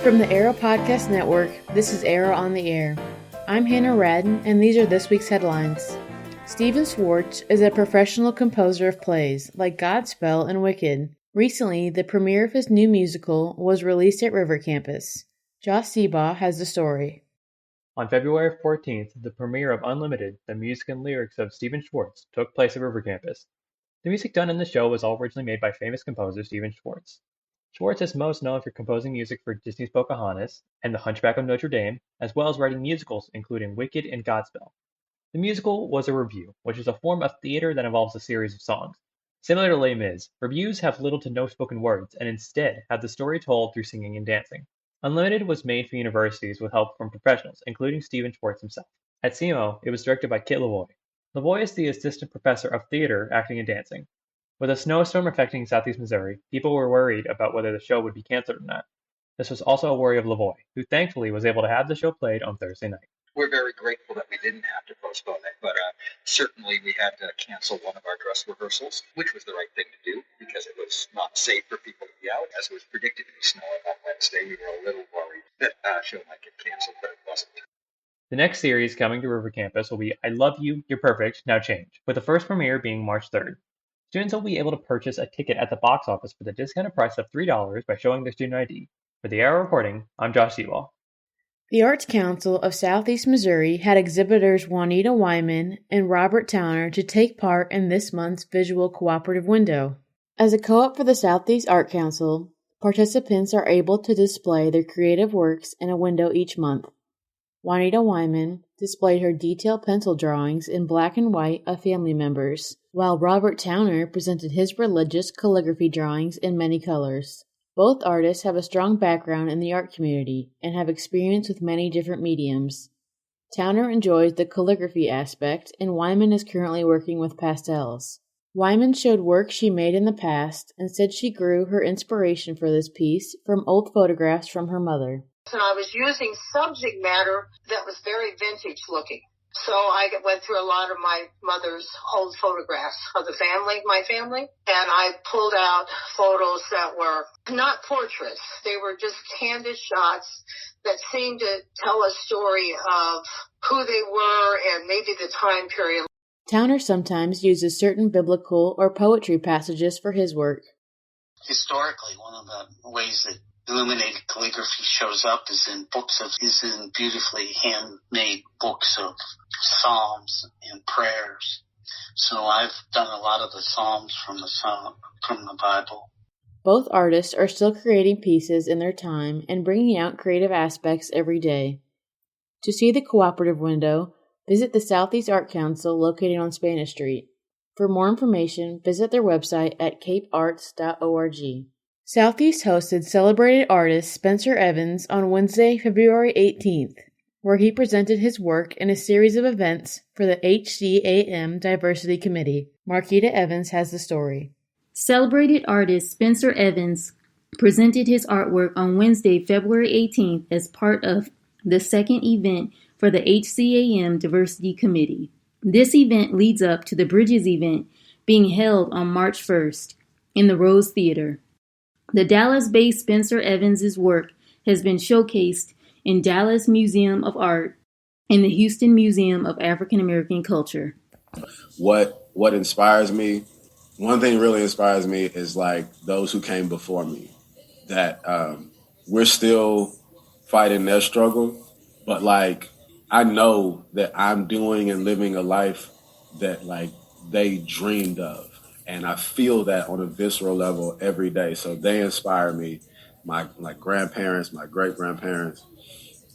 From the Arrow Podcast Network, this is Arrow on the Air. I'm Hannah Radden, and these are this week's headlines. Stephen Schwartz is a professional composer of plays like Godspell and Wicked. Recently, the premiere of his new musical was released at River Campus. Josh Seabaugh has the story. On February 14th, the premiere of Unlimited, the music and lyrics of Stephen Schwartz, took place at River Campus. The music done in the show was all originally made by famous composer Stephen Schwartz. Schwartz is most known for composing music for Disney's Pocahontas and The Hunchback of Notre Dame, as well as writing musicals including Wicked and Godspell. The musical was a revue, which is a form of theater that involves a series of songs. Similar to Les Mis, revues have little to no spoken words and instead have the story told through singing and dancing. Unlimited was made for universities with help from professionals, including Stephen Schwartz himself. At CMO, it was directed by Kit Lavoie. Lavoie is the assistant professor of theater, acting, and dancing. With a snowstorm affecting southeast Missouri, people were worried about whether the show would be canceled or not. This was also a worry of Lavoie, who thankfully was able to have the show played on Thursday night. We're very grateful that we didn't have to postpone it, but certainly we had to cancel one of our dress rehearsals, which was the right thing to do because it was not safe for people to be out. As it was predicted to be snowing on Wednesday, we were a little worried that show might get canceled, but it wasn't. The next series coming to River Campus will be I Love You, You're Perfect, Now Change, with the first premiere being March 3rd. Students will be able to purchase a ticket at the box office for the discounted price of $3 by showing their student ID. For the Arrow Reporting, I'm Josh Seabaugh. The Arts Council of Southeast Missouri had exhibitors Juanita Wyman and Robert Towner to take part in this month's Visual Cooperative Window. As a co-op for the Southeast Art Council, participants are able to display their creative works in a window each month. Juanita Wyman displayed her detailed pencil drawings in black and white of family members, while Robert Towner presented his religious calligraphy drawings in many colors. Both artists have a strong background in the art community and have experience with many different mediums. Towner enjoys the calligraphy aspect, and Wyman is currently working with pastels. Wyman showed work she made in the past and said she grew her inspiration for this piece from old photographs from her mother. And I was using subject matter that was very vintage looking. So I went through a lot of my mother's old photographs of my family, and I pulled out photos that were not portraits. They were just candid shots that seemed to tell a story of who they were and maybe the time period. Towner sometimes uses certain biblical or poetry passages for his work. Historically, one of the ways that illuminated calligraphy shows up is in beautifully handmade books of psalms and prayers. So I've done a lot of the psalms from the Bible. Both artists are still creating pieces in their time and bringing out creative aspects every day. To see the cooperative window, visit the Southeast Art Council located on Spanish Street. For more information, visit their website at capearts.org. Southeast hosted celebrated artist Spencer Evans on Wednesday, February 18th, where he presented his work in a series of events for the HCAM Diversity Committee. Marquita Evans has the story. Celebrated artist Spencer Evans presented his artwork on Wednesday, February 18th as part of the second event for the HCAM Diversity Committee. This event leads up to the Bridges event being held on March 1st in the Rose Theater. The Dallas-based Spencer Evans' work has been showcased in Dallas Museum of Art and the Houston Museum of African American Culture. What inspires me, one thing really inspires me is like those who came before me, that we're still fighting their struggle, but like I know that I'm doing and living a life that like they dreamed of. And I feel that on a visceral level every day. So they inspire me, my grandparents, my great-grandparents,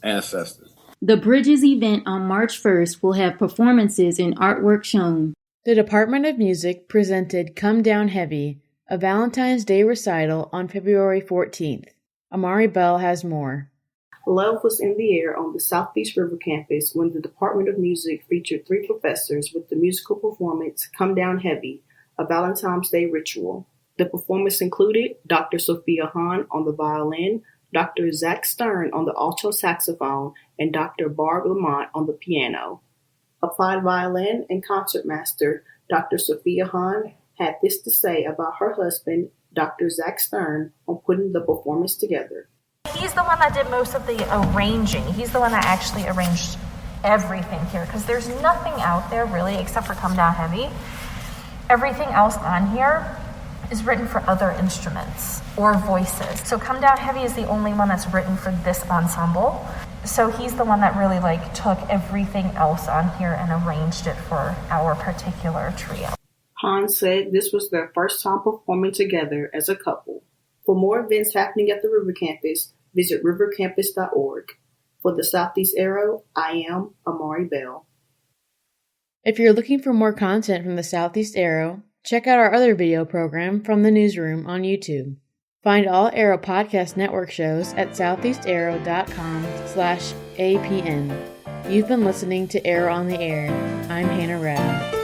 ancestors. The Bridges event on March 1st will have performances and artwork shown. The Department of Music presented Come Down Heavy, a Valentine's Day recital on February 14th. Amari Bell has more. Love was in the air on the Southeast River campus when the Department of Music featured 3 professors with the musical performance Come Down Heavy, a Valentine's Day ritual. The performance included Dr. Sophia Hahn on the violin, Dr. Zach Stern on the alto saxophone, and Dr. Barb Lamont on the piano. Applied violin and concertmaster Dr. Sophia Hahn had this to say about her husband, Dr. Zach Stern, on putting the performance together. He's the one that did most of the arranging. He's the one that actually arranged everything here, because there's nothing out there really except for Come Down Heavy. Everything else on here is written for other instruments or voices. So Come Down Heavy is the only one that's written for this ensemble. So he's the one that really took everything else on here and arranged it for our particular trio. Hans said this was their first time performing together as a couple. For more events happening at the River Campus, visit rivercampus.org. For the Southeast Arrow, I am Amari Bell. If you're looking for more content from the Southeast Arrow, check out our other video program from the newsroom on YouTube. Find all Arrow Podcast Network shows at southeastarrow.com/APN. You've been listening to Arrow on the Air. I'm Hannah Rad.